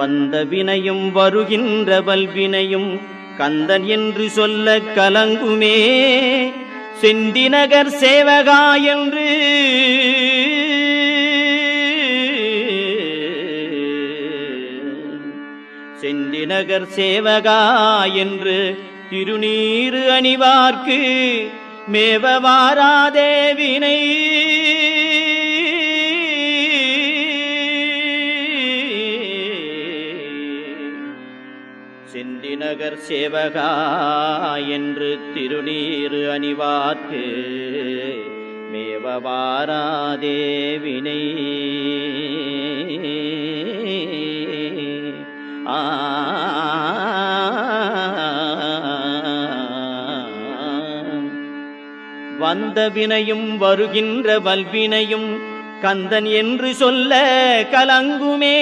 வந்த வினையும் வருகின்ற வல்வினையும் கந்தன் என்று சொல்ல கலங்குமே. செந்திநகர் சேவகா என்று செந்திநகர் சேவகா என்று திருநீறு அணிவார்க்கு மேவவாராதே வினை. செந்திநகர் சேவகா என்று திருநீறு அணிவார்க்கு மேவவாராதே வினை. வந்த வினையும் வருகின்ற வல்வினையும் கந்தன் என்று சொல்ல கலங்குமே.